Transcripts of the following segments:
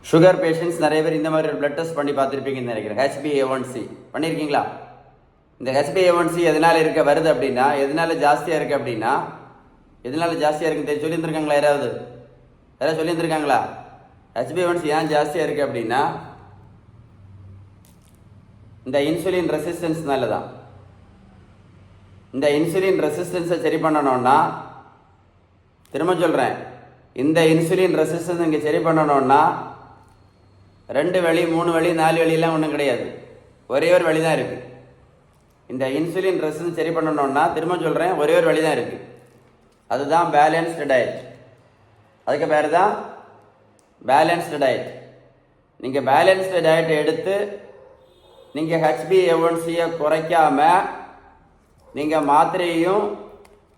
Sugar patients நிறைய பேர் இந்த மாதிரி ஒரு பிளட் டெஸ்ட் பண்ணி பார்த்துருப்பீங்கன்னு நினைக்கிறேன். HbA1c பண்ணியிருக்கீங்களா? இந்த HbA1c எதனால் வருது அப்படின்னா, எதனால ஜாஸ்தியாக இருக்குது அப்படின்னா, எதனால ஜாஸ்தியாக இருக்குன்னு சொல்லியிருந்துருக்காங்களா? யாராவது சொல்லியிருந்துருக்காங்களா? HbA1c ஏன் ஜாஸ்தியாக இருக்குது அப்படின்னா, இந்த இன்சுலின் ரெசிஸ்டன்ஸ்னால தான். இந்த இன்சுலின் ரெசிஸ்டன்ஸை சரி பண்ணணும்னா, திரும்ப சொல்கிறேன், இந்த இன்சுலின் ரெசிஸ்டன்ஸ் இங்கே சரி பண்ணணும்னா 2 வழி 3 வழி 4 வழியெல்லாம் ஒன்றும் கிடையாது. ஒரே ஒரு வழி தான் இருக்குது. இந்த இன்சுலின் ரெசிஸ்டன்ஸ் சரி பண்ணணும்னா, திரும்ப சொல்கிறேன், ஒரே ஒரு வழி தான் இருக்குது. அதுதான் பேலன்ஸ்டு டயட். அதுக்கு பேர் தான் பேலன்ஸ்டு டயட். நீங்கள் பேலன்ஸ்டு டயட் எடுத்து நீங்கள் HbA1c குறைக்காமல் நீங்கள் மாத்திரையும்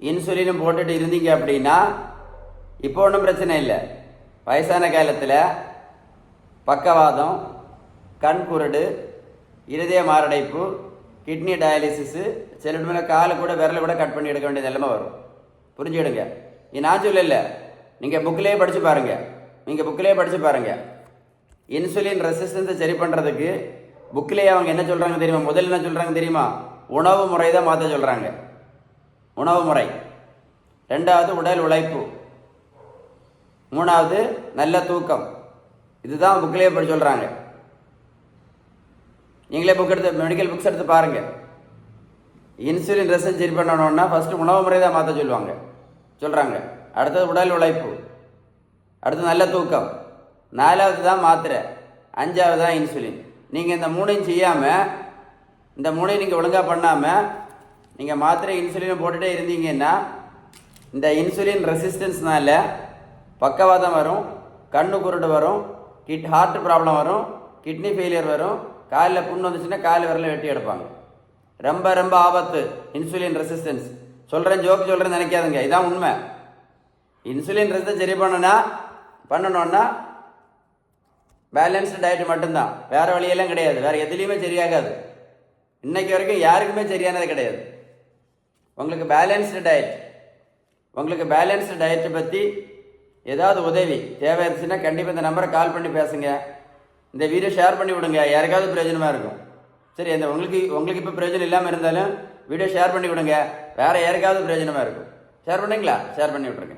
இன்சுலினும் போட்டுட்டு இருந்தீங்க அப்படின்னா, இப்போ ஒன்றும் பிரச்சனை இல்லை. வயசான காலத்தில் பக்கவாதம், கண் குருடு, இருதய மாரடைப்பு, கிட்னி டயாலிசிஸு, சில மேலே காலை கூட விரலை கூட கட் பண்ணி எடுக்க வேண்டிய நிலைமை வரும். புரிஞ்சுக்கிடுங்க. நான் சொல்லல, நீங்கள் புக்கிலே படித்து பாருங்கள். இன்சுலின் ரெசிஸ்டன்ஸை சரி பண்ணுறதுக்கு புக்கிலேயே அவங்க என்ன சொல்கிறாங்க தெரியுமா? முதல்ல என்ன சொல்கிறாங்க தெரியுமா? உணவு முறை தான் மாற்ற சொல்கிறாங்க. உணவு முறை. 2வது உடல் உழைப்பு. 3வது நல்ல தூக்கம். இதுதான் புக்கிலேயே படி சொல்கிறாங்க. நீங்களே மெடிக்கல் புக்ஸ் எடுத்து பாருங்கள். இன்சுலின் ரெசிஸ்டன்ஸ் சரி பண்ணணும்னா ஃபஸ்ட்டு உணவு முறை தான் மாற்ற சொல்கிறாங்க. அடுத்தது உடல் உழைப்பு, அடுத்தது நல்ல தூக்கம், 4வது தான் மாத்திரை, 5வது தான் இன்சுலின். நீங்கள் இந்த 3ஐயும் செய்யாமல், இந்த 3ஐயும் நீங்கள் ஒழுங்காக பண்ணாமல் நீங்கள் மாத்திரை இன்சுலினை போட்டுகிட்டே இருந்தீங்கன்னா, இந்த இன்சுலின் ரெசிஸ்டன்ஸ்னால பக்கவாதம் வரும், கண்ணு குருடு வரும், ஹார்ட் ப்ராப்ளம் வரும், கிட்னி ஃபெயிலியர் வரும், காலில் புண்ணு வந்துச்சுன்னா கால் விரல வெட்டி எடுப்பாங்க. ரொம்ப ரொம்ப ஆபத்து இன்சுலின் ரெசிஸ்டன்ஸ். ஜோக்கு சொல்கிறேன்னு நினைக்காதுங்க, இதான் உண்மை. இன்சுலின் ரெசிஸ்டன்ஸ் சரி பண்ணணும்னா பேலன்ஸ்டு டயட் மட்டும்தான், வேறு வழியெல்லாம் கிடையாது. வேறு எதுலேயுமே சரியாகாது. இன்னைக்கு வரைக்கும் யாருக்குமே சரியானது கிடையாது. உங்களுக்கு பேலன்ஸ்டு டயட்டை பற்றி ஏதாவது உதவி தேவை இருந்துச்சுன்னா கண்டிப்பாக இந்த நம்பரை கால் பண்ணி பேசுங்க. இந்த வீடியோ ஷேர் பண்ணி விடுங்க, யாருக்காவது பிரயோஜனமாக இருக்கும். சரி, அந்த உங்களுக்கு இப்போ பிரயோஜனம் இல்லாமல் இருந்தாலும் வீடியோ ஷேர் பண்ணி விடுங்க, வேறு யாருக்காவது பிரயோஜனமாக இருக்கும். ஷேர் பண்ணுங்களா? ஷேர் பண்ணி விட்ருங்க.